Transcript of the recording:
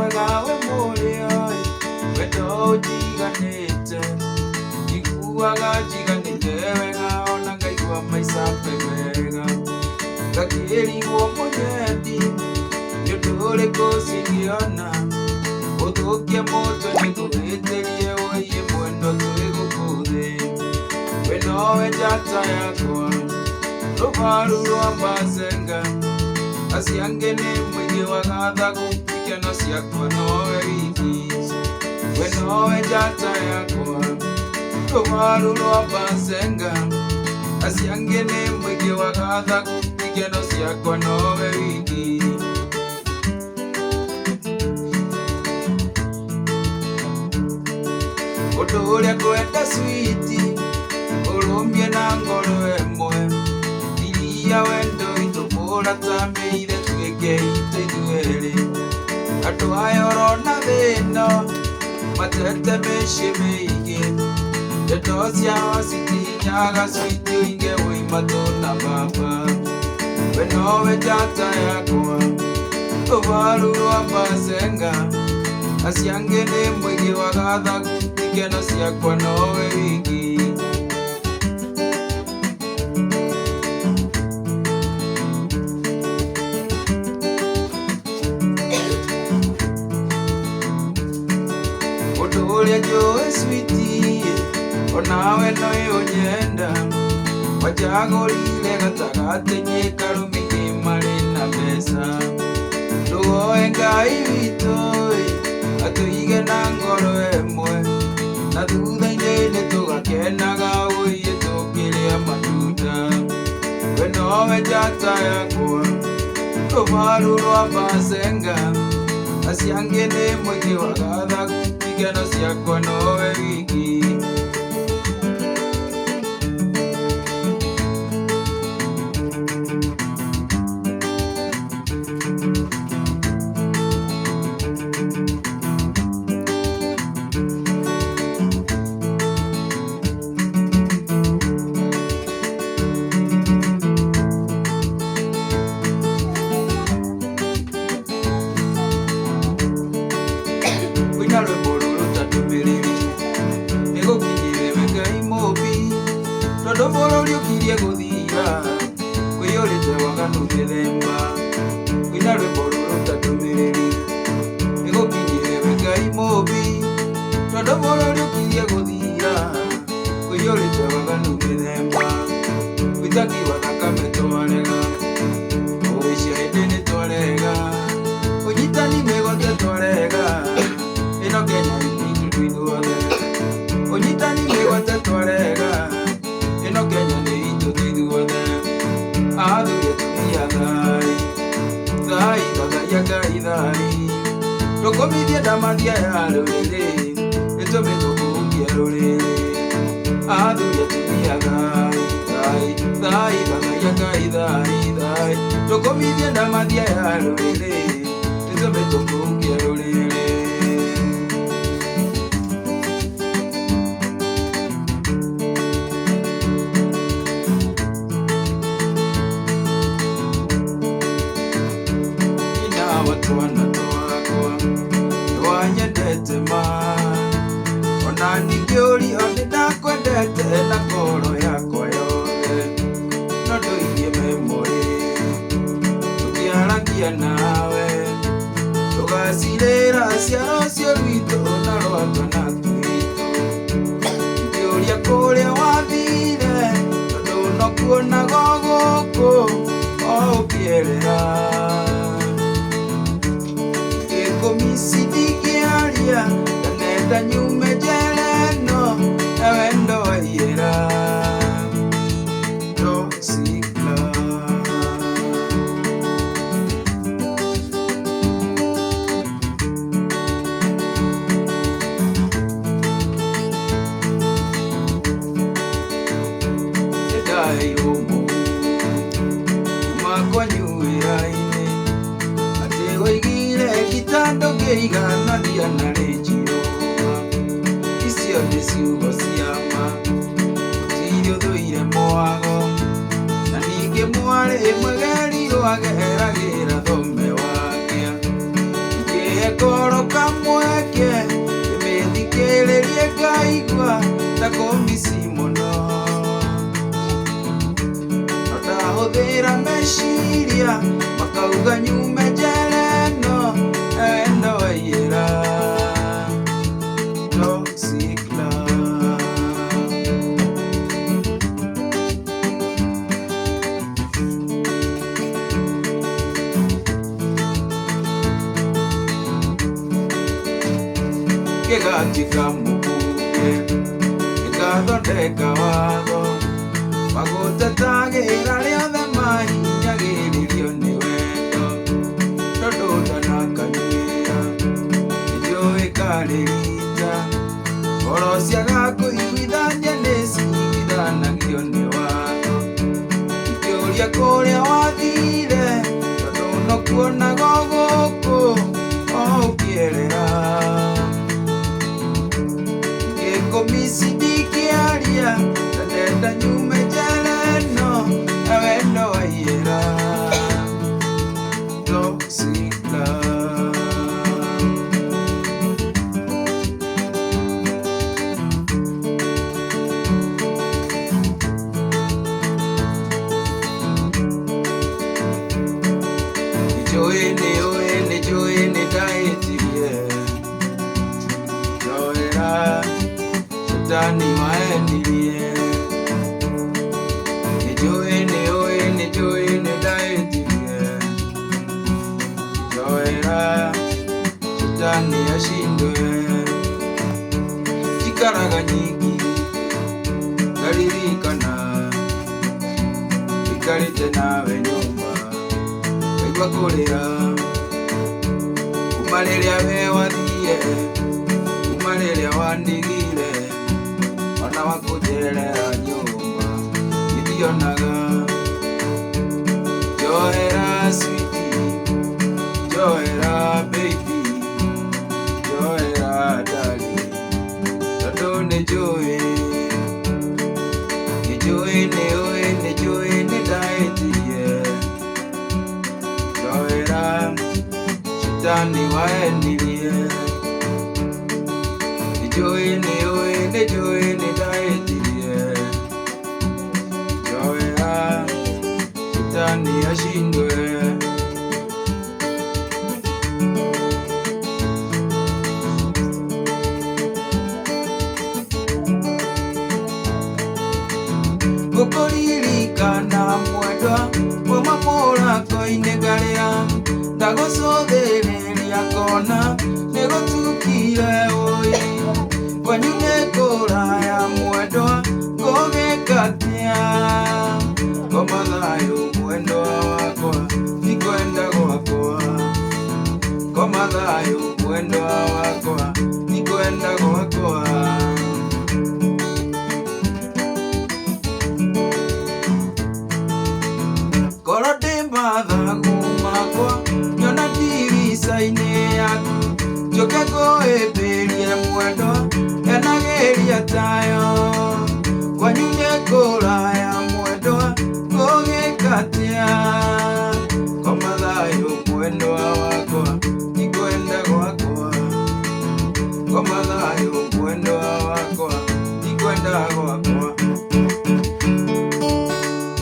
mwega we mũrĩo wendo ũnjiganĩte njiguaga njiganĩte wega ona ngaigua maica wega ngakĩrigwo mũnyendi nĩ ũndũ ũrĩkũ cingĩona ũthũkie mũtwe nĩtũhĩtĩrie wĩie mwendo twĩgũkũ thĩ we nowe njata yakwa rũbaru rwa Mazenga aciange nĩ mũingĩ wa gathagu ikeno ciakwa nowe wiki we nowe njata yakwa rũbaru rwa Mazenga aciange nĩ mũingĩ wa gathagu ikeno ciakwa nowe wiki ũndũ ũrĩa ngwenda switi ũrũmie na ngoro ĩmwe iria wendo itũmũra tambĩire twĩke itũ ithuerĩ andũ aya ũrona thĩno matete mĩciĩ mĩingĩ ndeto ciao citinyaga switi ũinge wĩimatũ na baba we nowe njata yakwa rũbaru rwa Mazenga aciange nĩ mũingĩ wa gathagu ikeno ciakwa nowe wiki ũndũ ũrĩa njũĩ switi onawe noĩ ũnyenda wanjagũrire gatagatĩ-inĩ karũmi marĩ na mbeca ndũgoe Ngai witũ atũige na ngoro ĩmwe na thutha-inĩ nĩtũgakenaga wĩie tũkĩrĩa matunda we nowe njata yakwa rũbaru rwa Mazenga aciange nĩ mũingĩ wa gathagu ikeno ciakwa nowe wiki rwĩmbo rũrũ ta ndũmĩrĩri nĩgũkinyĩre we Ngai mũmbi tondũ bũrũri ũkirie gũthira kwĩyũrĩte waganu mĩthemba kwĩna rwĩmbo rũrũ ta ndũmĩrĩri nĩgũkinyĩre we Ngai mũmbi tondũ bũrũri ũkirie gũthira kwĩyũrĩte waganu mĩthemba wĩtaki wa thakame twarega ũicia hĩndĩ nĩ twarega ũnyitani mĩgwate twarega ĩno Kenya itũ ithuothe ũnyitani mĩgwate twarega ĩno Kenya nĩ itũ ithuothe athuri atumia thai thai thai Ngai thai tũkũmithie ndamathia ya rũrĩrĩ nĩtũmĩtũkũngia rũrĩrĩ athuri atumia thai thai thai thai Ngai thai thai tũkũmithie ndamathia ya rũrĩrĩ nĩtũmĩtũkũngia rũrĩrĩ twana twakwa nĩwanyendete ma ona ningĩ ũrio nĩndakwendete na ngoro yakwa yothe no ndũirie memory tũkĩaragia nawe tũgacirĩra ciaro cio rwitũ na rwa twana twitũ ngĩũria kũrĩa wathire tondũ no kuonago gũkũ o ũkĩerera komisidigiaria kanenda nyume jeleno ewendo waiera toxic love edai omo makonyuiraine ate waigire kitando kĩiganania na rĩnjiũma icio nĩ ciugo ciama gũtirĩ ũthũire mwago na ningĩ mwarĩ mwegeri rwageragĩra thome wakĩa ngĩhe ngoro makauga ndakomisi muno notahũthĩra meciria makauga nyume njera ĩno wendo waiyĩra toxic love. Gĩgatika mũbunge gĩgathondeka watho wa gũtetagĩra rĩothe mahinyagĩrĩrio nĩ wendo tondũ ndanakanyuĩra nĩnjũĩ karĩrita ngoro ciaga kũiguithania nĩciguithanagio nĩ watho ikĩũria kũrĩa wathire tondũ nokuonago gũkũ o ũkĩerera ngĩkũmici ndingĩaria na ndenda nyume njera ĩno na wendo waiyĩra toxic love. Nĩnjũĩ nĩndahĩtirie njoera Shetani waendirie nĩnjũĩ nĩndahĩtirie njoera Shetani ashindwe njikaraga nyingi ngaririkana ikarĩte nawe nyũmba ngaigua kũrĩra kuma rĩrĩa we wathire kuma rĩrĩa wandigire ona wakũnjerera nyũmba ndionaga njoera sweetie njoera baby njoera darling tondũ nĩnjũĩ nĩndahĩtirie njoera Shetani waendirie nĩnjũĩ nĩndahĩtirie njoera Shetani ashindwe. Gũkũririkana mwendwa uma mũrango-inĩ ngarĩra ndagũcũthĩrĩria kona nĩgũtukire ũi kwanyu nĩ kũraya mwendwa ngũgĩka atĩa ngoma thayũ mwendwa wakwa ndikwenda gwakwa ngoma thayũ mwendwa wakwa ndikwenda gwakwa. Ngoro ndĩ mathagu makwa nyona ndirica-inĩ yaku njũke ngũhĩmbĩrie mwendwa enagĩria tayo